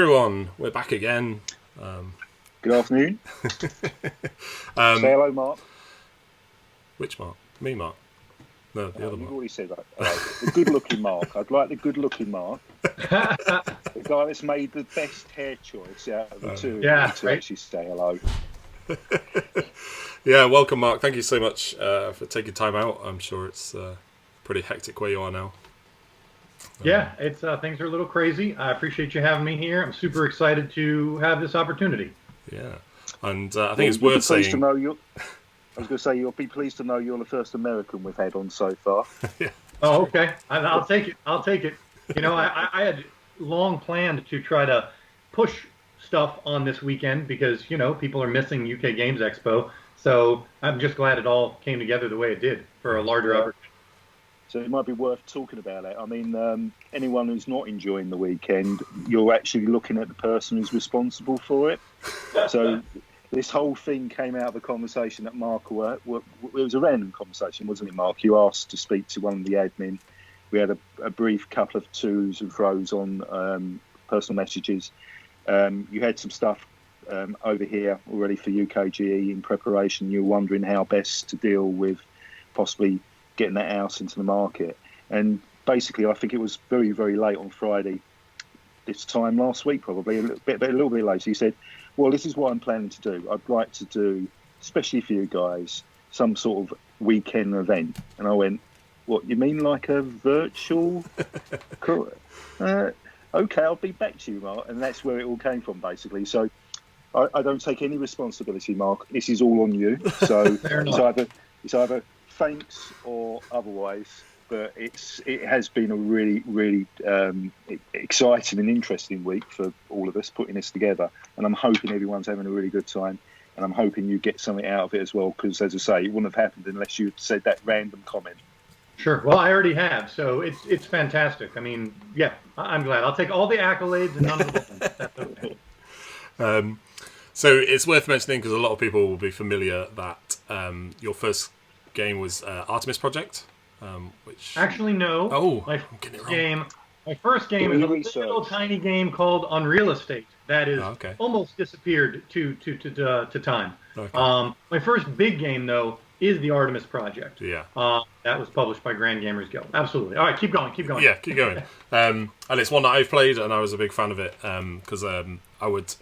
everyone, we're back again. Good afternoon. Say hello, Mark. Which Mark? Me, Mark? No, the other Mark. You've already said that. The good-looking Mark. I'd like the good-looking Mark. The guy that's made the best hair choice out of the two to actually say hello. Yeah, welcome, Mark. Thank you so much for taking time out. I'm sure it's pretty hectic where you are now. Yeah, it's things are a little crazy. I appreciate you having me here. I'm super excited to have this opportunity. Yeah, and I think it's worth saying. I was going to say you'll be pleased to know you're the first American we've had on so far. Yeah. Oh, okay. I'll take it. I'll take it. You know, I had long planned to try to push stuff on this weekend because people are missing UK Games Expo. So I'm just glad it all came together the way it did for a larger opportunity. So it might be worth talking about it. I mean, anyone who's not enjoying the weekend, you're actually looking at the person who's responsible for it. So this whole thing came out of a conversation that Mark, it was a random conversation, wasn't it, Mark? You asked to speak to one of the admin. We had a brief couple of twos and fros on personal messages. You had some stuff over here already for UKGE in preparation. You were wondering how best to deal with possibly getting that house into the market. And basically, I think it was very, very late on Friday, this time last week, probably, a little bit later. He said, well, this is what I'm planning to do. I'd like to do, especially for you guys, some sort of weekend event. And I went, what, you mean like a virtual? Cool. Okay, I'll be back to you, Mark. And that's where it all came from, basically. So I don't take any responsibility, Mark. This is all on you. So it's either thanks or otherwise, but it has been a really, really exciting and interesting week for all of us putting this together. And I'm hoping everyone's having a really good time. And I'm hoping you get something out of it as well, because, as I say, it wouldn't have happened unless you said that random comment. Sure. Well, I already have, so it's fantastic. I mean, yeah, I'm glad. I'll take all the accolades and none of the bullshit. That's okay. So it's worth mentioning, because a lot of people will be familiar, that your first game was Artemis Project, which actually no. Oh, my first game is a little tiny game called Unreal Estate that is almost disappeared to time. Okay. My first big game though is the Artemis Project. Yeah. That was published by Grand Gamers Guild. Absolutely. All right, keep going. Yeah, keep going. And it's one that I've played, and I was a big fan of it because I would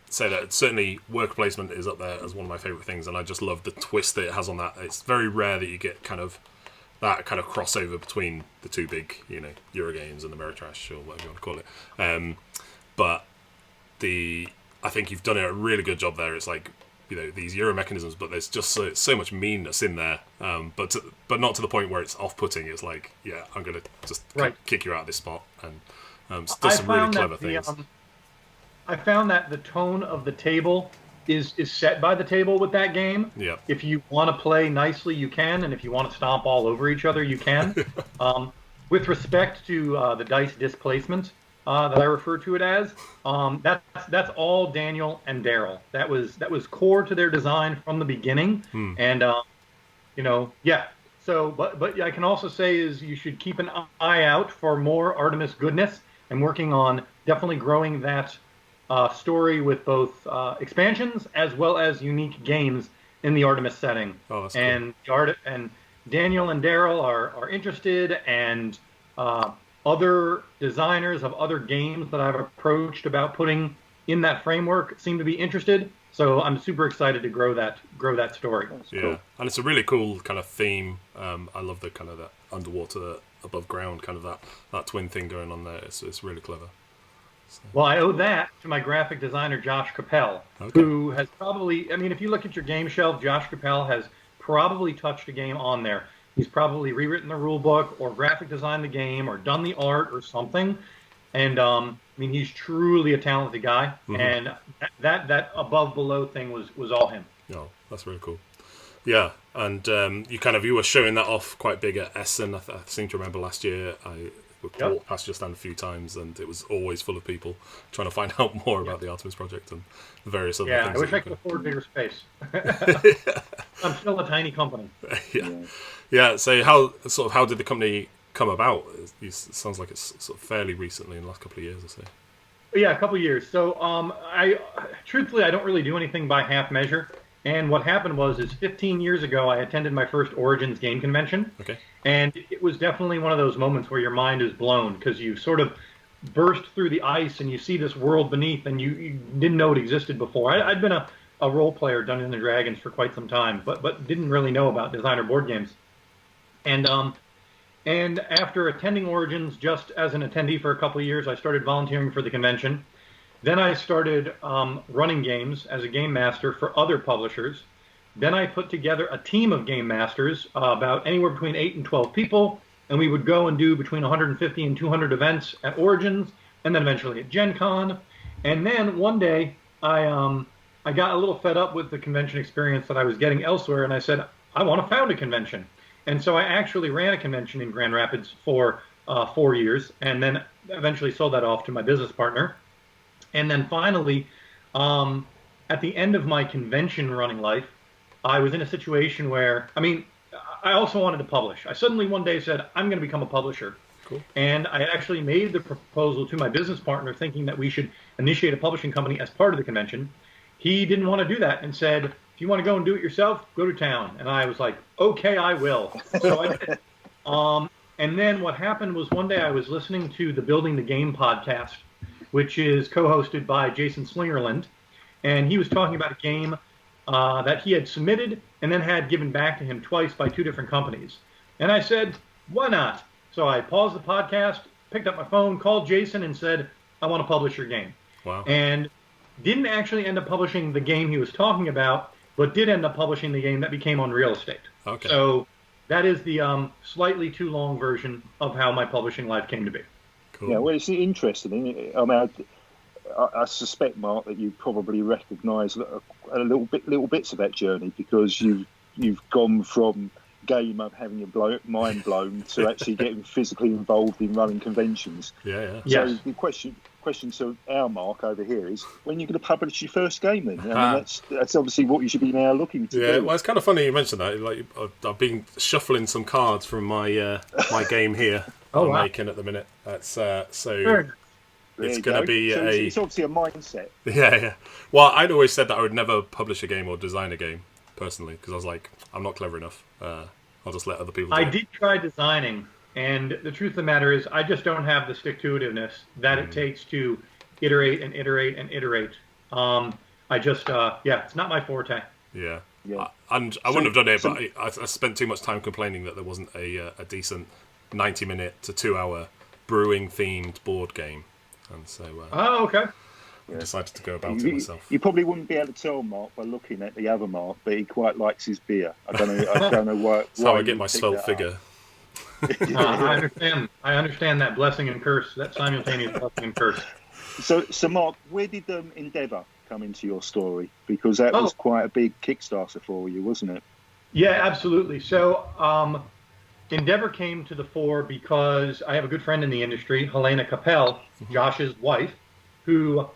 say that certainly worker placement is up there as one of my favourite things, and I just love the twist that it has on that. It's very rare that you get that kind of crossover between the two big, Eurogames and Ameritrash, or whatever you want to call it. But I think you've done a really good job there. It's like, these Euro mechanisms, but there's just so much meanness in there, but not to the point where it's off-putting. It's like, I'm going to just kick you out of this spot, and does some really clever things. I found that the tone of the table is set by the table with that game. Yeah. If you want to play nicely, you can, and if you want to stomp all over each other, you can. With respect to the dice displacement that I refer to it as, that's all Daniel and Daryl. That was core to their design from the beginning, and So, but I can also say is you should keep an eye out for more Artemis goodness. I'm working on definitely growing that story with both expansions as well as unique games in the Artemis setting. Oh, that's and cool. And Daniel and Daryl are interested, and other designers of other games that I've approached about putting in that framework seem to be interested. So I'm super excited to grow that story. Yeah, cool. And it's a really cool kind of theme. I love the kind of that underwater, above ground kind of that twin thing going on there. It's really clever. So. Well, I owe that to my graphic designer, Josh Capel, who has probably, if you look at your game shelf, Josh Capel has probably touched a game on there. He's probably rewritten the rule book or graphic designed the game or done the art or something. And he's truly a talented guy. Mm-hmm. And that above below thing was all him. Oh, that's really cool. Yeah, and you were showing that off quite big at Essen. I seem to remember last year I walked past your stand a few times, and it was always full of people trying to find out more about the Artemis Project and the various other things. Yeah, I wish I could afford bigger space. I'm still a tiny company. Yeah. So how did the company come about? It sounds like it's sort of fairly recently, in the last couple of years or so. Yeah, a couple years. So, I truthfully, I don't really do anything by half measure. And what happened is 15 years ago, I attended my first Origins game convention, Okay. and it was definitely one of those moments where your mind is blown because you sort of burst through the ice and you see this world beneath, and you didn't know it existed before. I'd been a role player, Dungeons and Dragons, for quite some time, but didn't really know about designer board games. And and after attending Origins just as an attendee for a couple of years, I started volunteering for the convention. Then I started running games as a game master for other publishers. Then I put together a team of game masters, about anywhere between 8 and 12 people, and we would go and do between 150 and 200 events at Origins, and then eventually at Gen Con. And then one day, I got a little fed up with the convention experience that I was getting elsewhere, and I said, I want to found a convention. And so I actually ran a convention in Grand Rapids for 4 years, and then eventually sold that off to my business partner. And then finally, at the end of my convention running life, I was in a situation where, I mean, I also wanted to publish. I suddenly one day said, I'm going to become a publisher. Cool. And I actually made the proposal to my business partner thinking that we should initiate a publishing company as part of the convention. He didn't want to do that and said, if you want to go and do it yourself, go to town. And I was like, okay, I will. So I did. And then what happened was one day I was listening to the Building the Game podcast, which is co-hosted by Jason Slingerland, and he was talking about a game that he had submitted and then had given back to him twice by 2 different companies. And I said, why not? So I paused the podcast, picked up my phone, called Jason, and said, I want to publish your game. Wow. And didn't actually end up publishing the game he was talking about, but did end up publishing the game that became On Real Estate. Okay. So that is the slightly too long version of how my publishing life came to be. Cool. Yeah, well, it's interesting. I mean, I suspect, Mark, that you probably recognise little bits of that journey because you've gone from game of having your mind blown to actually getting physically involved in running conventions. Yeah. Yeah. So the question to our Mark over here is, when are you going to publish your first game then? I mean, that's obviously what you should be now looking to do. Yeah, well, it's kind of funny you mentioned that. Like, I've been shuffling some cards from my my game here. I'm making at the minute. That's so. Sure. It's going to be so it's obviously a mindset. Yeah. Well, I'd always said that I would never publish a game or design a game personally because I was like, I'm not clever enough. I'll just let other people do it. I did try designing, and the truth of the matter is I just don't have the stick-to-itiveness that it takes to iterate and iterate and iterate. I just, it's not my forte. Yeah. Yeah. I wouldn't have done it, but I spent too much time complaining that there wasn't a decent 90-minute to 2-hour brewing-themed board game. And so Okay. I decided to go about it myself. You probably wouldn't be able to tell Mark by looking at the other Mark, but he quite likes his beer. I don't know why. That's how I get my svelte figure. I understand that blessing and curse, that simultaneous blessing and curse. So Mark, where did Endeavour come into your story? Because that was quite a big Kickstarter for you, wasn't it? Yeah, absolutely. So Endeavour came to the fore because I have a good friend in the industry, Helena Capel, Josh's wife, who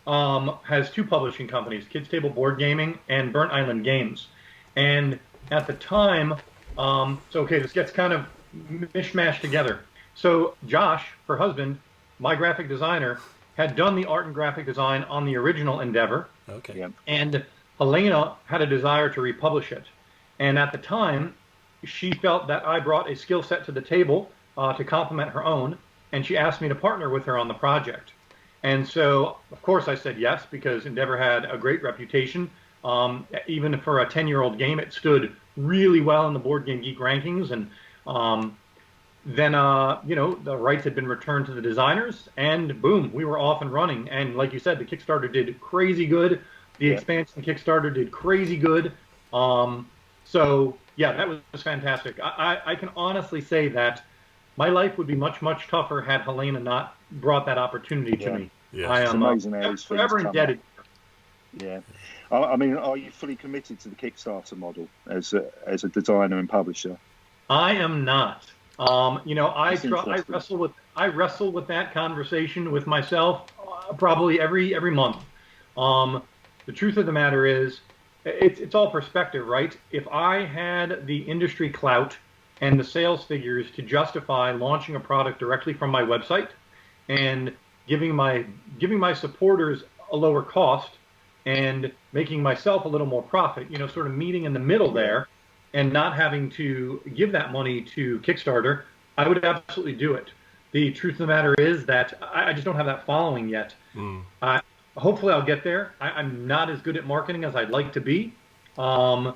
has 2 publishing companies, Kids Table Board Gaming and Burnt Island Games. And at the time, this gets kind of mishmashed together. So Josh, her husband, my graphic designer, had done the art and graphic design on the original Endeavour. Okay. Yeah. And Helena had a desire to republish it. And at the time, she felt that I brought a skill set to the table to complement her own, and she asked me to partner with her on the project. And so, of course, I said yes, because Endeavour had a great reputation. Even for a 10-year-old game, it stood really well in the Board Game Geek rankings. And then, the rights had been returned to the designers, and boom, we were off and running. And like you said, the Kickstarter did crazy good. The expansion Kickstarter did crazy good. So, yeah, that was fantastic. I can honestly say that my life would be much, much tougher had Helena not brought that opportunity to me. Yeah. I It's am amazing how these forever things come indebted. Yeah. I mean, are you fully committed to the Kickstarter model as a designer and publisher? I am not. That's I wrestle with that conversation with myself probably every month. The truth of the matter is, it's all perspective, right? If I had the industry clout and the sales figures to justify launching a product directly from my website and giving my supporters a lower cost and making myself a little more profit, sort of meeting in the middle there and not having to give that money to Kickstarter, I would absolutely do it. The truth of the matter is that I just don't have that following yet. Hopefully I'll get there. I'm not as good at marketing as I'd like to be, but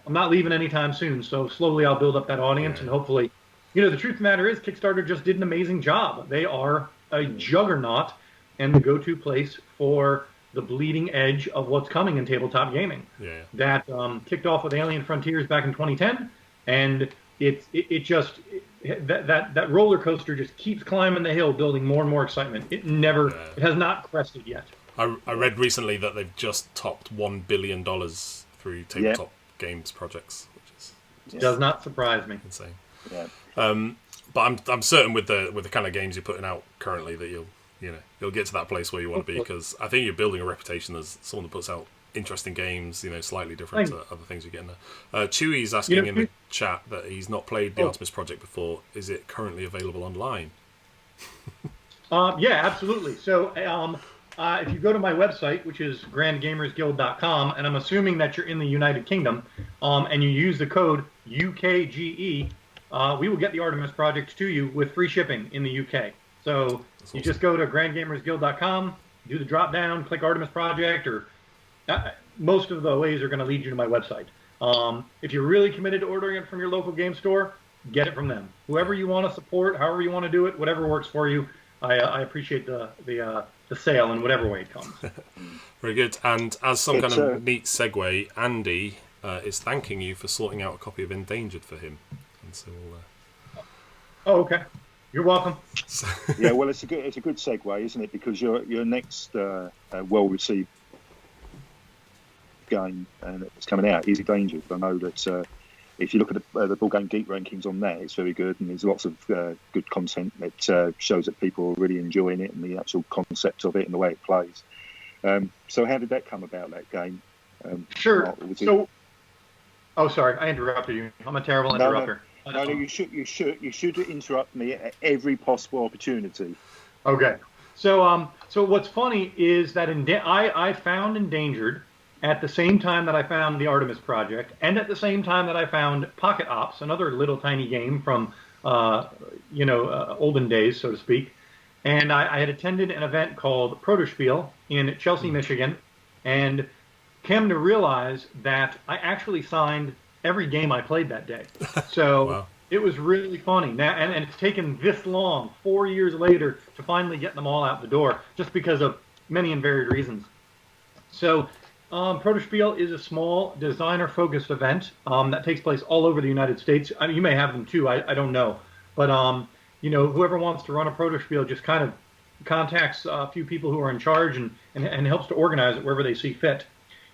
I'm not leaving anytime soon. So slowly I'll build up that audience, and hopefully, the truth of the matter is Kickstarter just did an amazing job. They are a juggernaut and the go-to place for the bleeding edge of what's coming in tabletop gaming. That kicked off with Alien Frontiers back in 2010, and that roller coaster just keeps climbing the hill, building more and more excitement. It has not crested yet. I read recently that they've just topped $1 billion through tabletop games projects, which does not surprise me. Insane. Yeah. But I'm certain with the kind of games you're putting out currently that you'll get to that place where you want to be, because I think you're building a reputation as someone that puts out interesting games, slightly different to other things you're getting there. Chewy's asking in the chat that he's not played the Artemis Project before. Is it currently available online? Yeah, absolutely. So if you go to my website, which is grandgamersguild.com, and I'm assuming that you're in the United Kingdom, and you use the code UKGE, we will get the Artemis Project to you with free shipping in the UK. So you just go to grandgamersguild.com, do the drop down, click Artemis Project, or most of the ways are going to lead you to my website. If you're really committed to ordering it from your local game store, get it from them. Whoever you want to support, however you want to do it, whatever works for you. I appreciate the sale in whatever way it comes. Very good. And as some kind of neat segue, Andy is thanking you for sorting out a copy of Endangered for him. And so Oh, okay. You're welcome. Yeah, well, it's a good segue, isn't it? Because your next well-received game that's coming out is Endangered. I know that if you look at the Board Game Geek rankings on there, it's very good, and there's lots of good content that shows that people are really enjoying it and the actual concept of it and the way it plays. So how did that come about, that game? Sure. Sorry, I interrupted you. I'm a terrible interrupter. No, you should interrupt me at every possible opportunity. Okay. So what's funny is that I found Endangered at the same time that I found the Artemis Project, and at the same time that I found Pocket Ops, another little tiny game from olden days, so to speak. And I had attended an event called Protospiel in Chelsea, Michigan, and came to realize that I actually signed every game I played that day. So wow. It was really funny. Now, and it's taken this long, 4 years later, to finally get them all out the door, just because of many and varied reasons. So Protospiel is a small designer-focused event that takes place all over the United States. I mean, you may have them too. I don't know. But, whoever wants to run a Protospiel just kind of contacts a few people who are in charge and helps to organize it wherever they see fit.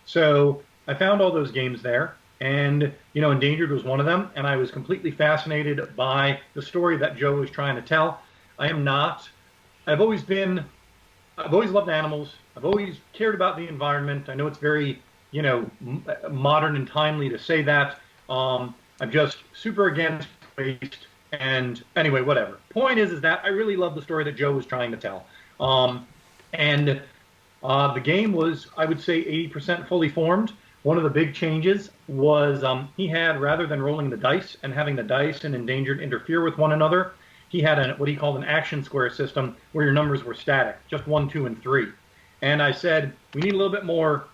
So I found all those games there. And, Endangered was one of them, and I was completely fascinated by the story that Joe was trying to tell. I've always loved animals. I've always cared about the environment. I know it's very, modern and timely to say that. I'm just super against waste. And anyway, whatever. Point is that I really love the story that Joe was trying to tell. The game was, I would say, 80% fully formed. One of the big changes was he had, rather than rolling the dice and having the dice and Endangered interfere with one another, he had what he called an action square system where your numbers were static, just 1, 2, and 3. And I said, we need a little bit more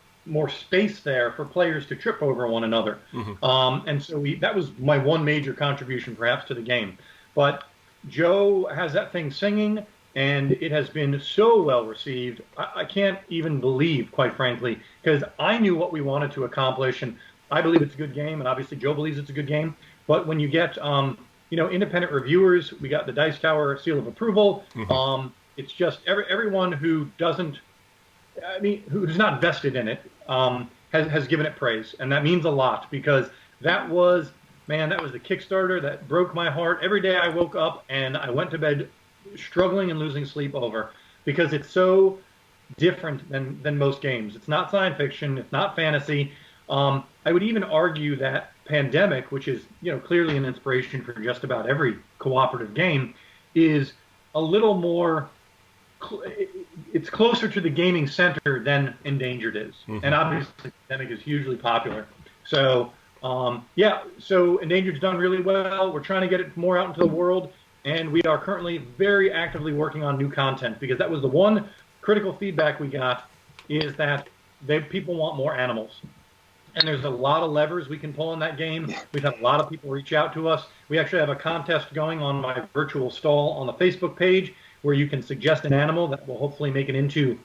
space there for players to trip over one another. Mm-hmm. And so that was my one major contribution, perhaps, to the game. But Joe has that thing singing, and it has been so well received. I can't even believe, quite frankly, because I knew what we wanted to accomplish, and I believe it's a good game, and obviously Joe believes it's a good game. But when you get, independent reviewers, we got the Dice Tower seal of approval. Mm-hmm. It's just everyone who's not vested in it has given it praise, and that means a lot, because that was the Kickstarter that broke my heart. Every day I woke up and I went to bed struggling and losing sleep over, because it's so different than most games. It's not science fiction. It's not fantasy. I would even argue that Pandemic, which is clearly an inspiration for just about every cooperative game, is a little more. It's closer to the gaming center than Endangered is, and obviously Pandemic is hugely popular. So so Endangered's done really well. We're trying to get it more out into the world, and we are currently very actively working on new content, because that was the one critical feedback we got, is that people want more animals. And there's a lot of levers we can pull in that game. We've had a lot of people reach out to us. We actually have a contest going on my virtual stall on the Facebook page, where you can suggest an animal that will hopefully make it into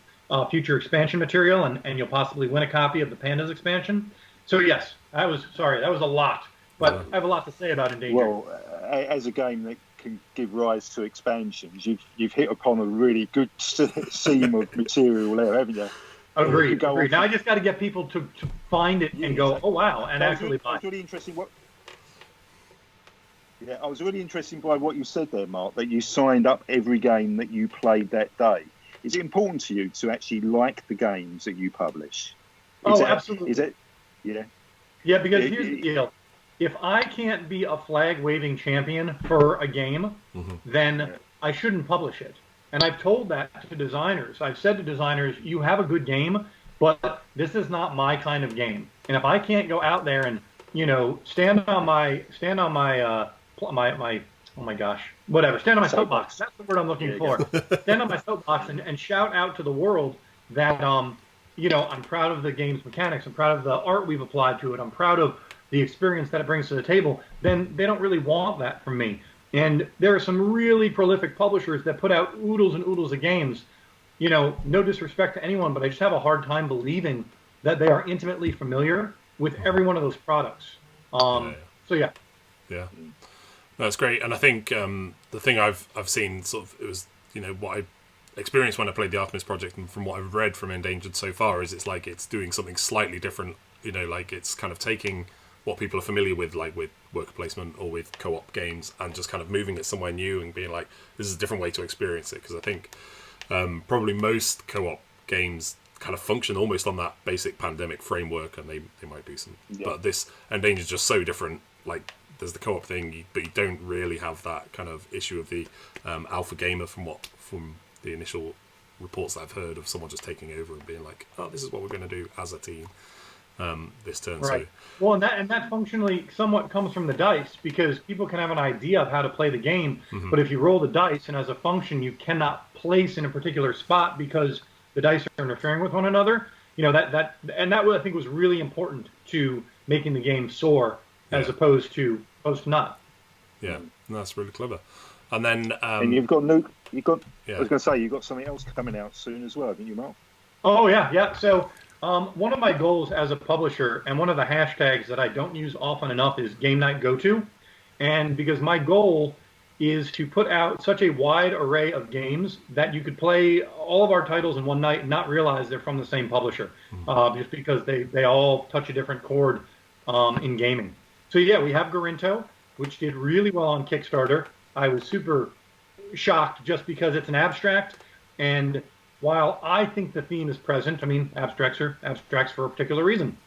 future expansion material, and you'll possibly win a copy of the Pandas expansion. So yes, that was a lot, but I have a lot to say about Endangered. Well, as a game that can give rise to expansions, you've hit upon a really good seam of material there, haven't you? Agreed. Now I just got to get people to find it and go, oh wow, and actually buy. I was really interested. I was really interested by what you said there, Mark. That you signed up every game that you played that day. Is it important to you to actually like the games that you publish? Absolutely. Is it? Yeah. Yeah, because here's the deal: if I can't be a flag-waving champion for a game, then I shouldn't publish it. And I've told that to designers. I've said to designers, you have a good game, but this is not my kind of game. And if I can't go out there and, stand on my soapbox. That's the word I'm looking for. Stand on my soapbox and shout out to the world that, I'm proud of the game's mechanics. I'm proud of the art we've applied to it. I'm proud of the experience that it brings to the table. Then they don't really want that from me. And there are some really prolific publishers that put out oodles and oodles of games. No disrespect to anyone, but I just have a hard time believing that they are intimately familiar with every one of those products. So yeah. Yeah. That's great. And I think the thing I've seen sort of, it was, what I experienced when I played the Artemis Project, and from what I've read from Endangered so far, is it's doing something slightly different. It's kind of taking what people are familiar with, like with worker placement or with co-op games, and just kind of moving it somewhere new and being like, this is a different way to experience it. Because I think probably most co-op games kind of function almost on that basic Pandemic framework, and they might do some. Yeah. But this Endangered is just so different. Like, there's the co-op thing, but you don't really have that kind of issue of the alpha gamer from the initial reports that I've heard of someone just taking over and being like, oh, this is what we're going to do as a team. This turn. Right. So, well, and that functionally somewhat comes from the dice, because people can have an idea of how to play the game, but if you roll the dice and as a function you cannot place in a particular spot because the dice are interfering with one another, that I think was really important to making the game soar as opposed to not. Yeah, that's really clever. And then and you've got I was going to say, you've got something else coming out soon as well, haven't you, Mark? Oh yeah. So one of my goals as a publisher, and one of the hashtags that I don't use often enough, is Game Night Go-To. And because my goal is to put out such a wide array of games that you could play all of our titles in one night and not realize they're from the same publisher, just because they all touch a different chord in gaming. So yeah, we have Garinto, which did really well on Kickstarter. I was super shocked just because it's an abstract, and while I think the theme is present, I mean, abstracts for a particular reason.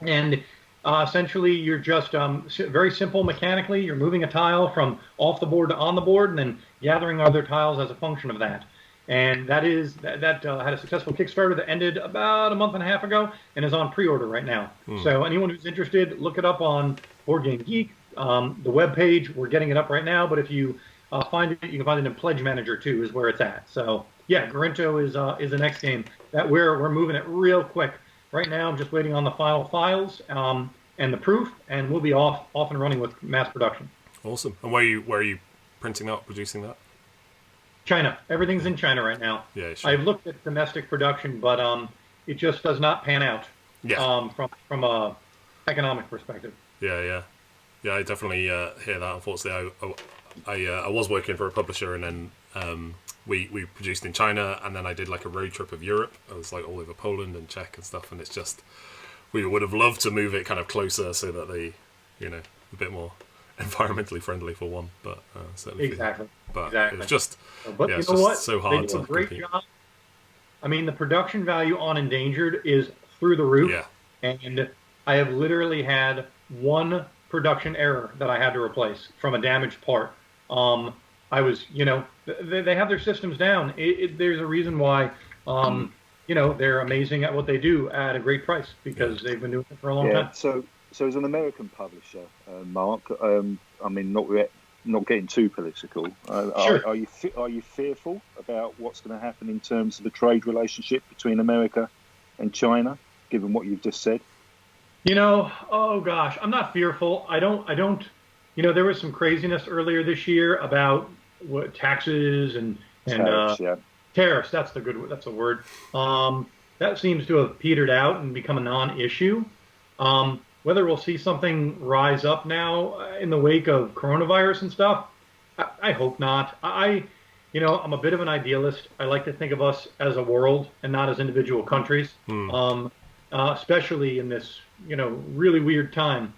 And essentially, you're just very simple mechanically. You're moving a tile from off the board to on the board, and then gathering other tiles as a function of that. And that had a successful Kickstarter that ended about a month and a half ago and is on pre-order right now. So anyone who's interested, look it up on Board Game Geek. The webpage, we're getting it up right now, but if you find it, you can find it in Pledge Manager too, is where it's at. So yeah, Garinto is the next game that we're moving it real quick. Right now, I'm just waiting on the final files and the proof, and we'll be off and running with mass production. Awesome. And where are you printing that, producing that? China. Everything's in China right now. Yeah, sure. I've looked at domestic production, but it just does not pan out. Yeah. From a economic perspective. Yeah. I definitely hear that. Unfortunately, I was working for a publisher, and then we produced in China, and then I did like a road trip of Europe. I was like all over Poland and Czech and stuff, and it's just, we would have loved to move it kind of closer so that they, a bit more environmentally friendly for one, but certainly exactly. But it was just, but it's you know just what? so hard they do to a great compete. job. I mean, the production value on Endangered is through the roof, and I have literally had one production error that I had to replace from a damaged part. I was, they have their systems down. There's a reason why, they're amazing at what they do at a great price because they've been doing it for a long time. So as an American publisher, Mark, I mean, not getting too political. Sure. Are you fearful about what's going to happen in terms of the trade relationship between America and China, given what you've just said? Oh gosh, I'm not fearful. I don't. There was some craziness earlier this year about what taxes and Tariffs, tariffs. That's the word. That seems to have petered out and become a non-issue. Whether we'll see something rise up now in the wake of coronavirus and stuff, I hope not. I'm a bit of an idealist. I like to think of us as a world and not as individual countries, especially in this, really weird time.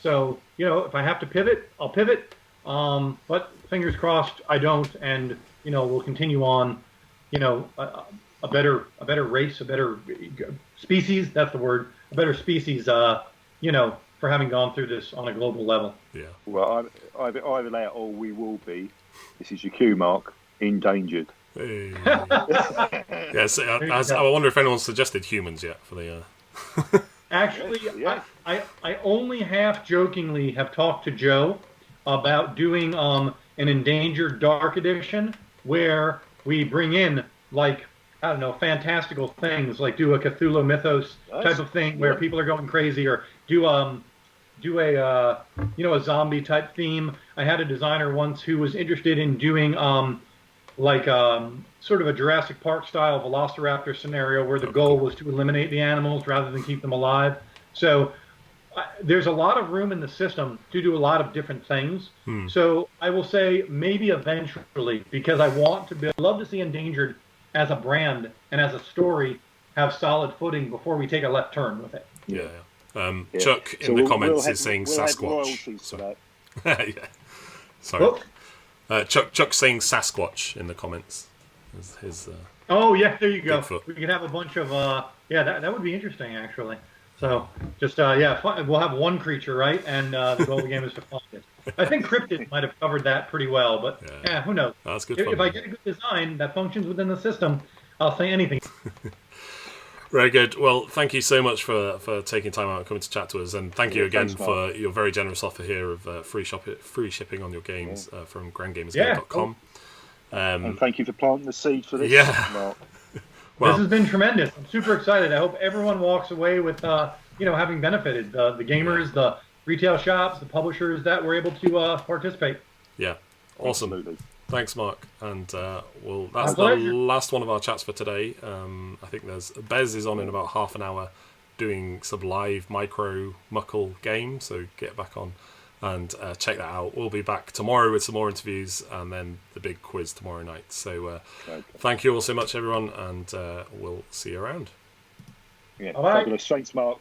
So, if I have to pivot, I'll pivot. But fingers crossed, I don't, and we'll continue on. A better race, a better species. That's the word. A better species. For having gone through this on a global level. Yeah. Well, either that or we will be. This is your cue, Mark. Endangered. Hey. Yes. I wonder if anyone's suggested humans yet for the. Actually, I only half jokingly have talked to Joe about doing an endangered dark edition where we bring in fantastical things, like do a Cthulhu mythos type of thing where people are going crazy, or do a zombie type theme. I had a designer once who was interested in doing sort of a Jurassic Park style Velociraptor scenario where the goal was to eliminate the animals rather than keep them alive. So there's a lot of room in the system to do a lot of different things. So I will say maybe eventually, because I love to see Endangered as a brand and as a story have solid footing before we take a left turn with it. Yeah. Chuck in the comments is saying Sasquatch. So. Yeah. Sorry. Chuck's saying Sasquatch in the comments. Oh yeah, there you go. Bigfoot. We could have a bunch of that would be interesting actually. So just we'll have one creature, right? And the goal of the game is to find it. I think Cryptid might have covered that pretty well, but who knows? That's good. If I get a good design that functions within the system, I'll say anything. Very good. Well, thank you so much for taking time out and coming to chat to us, and thank you again for your very generous offer here of free shipping on your games from grandgamersguild.com. And thank you for planting the seed for this. Mark. Well, this has been tremendous. I'm super excited. I hope everyone walks away with having benefited, the gamers, the retail shops, the publishers that were able to participate. Yeah, awesome. Absolutely. Thanks, Mark. And that's the last one of our chats for today. I think Bez is on in about half an hour doing some live micro muckle game, so get back on and check that out. We'll be back tomorrow with some more interviews and then the big quiz tomorrow night. So thank you all so much, everyone, and we'll see you around. Yeah, fabulous. Thanks, Mark.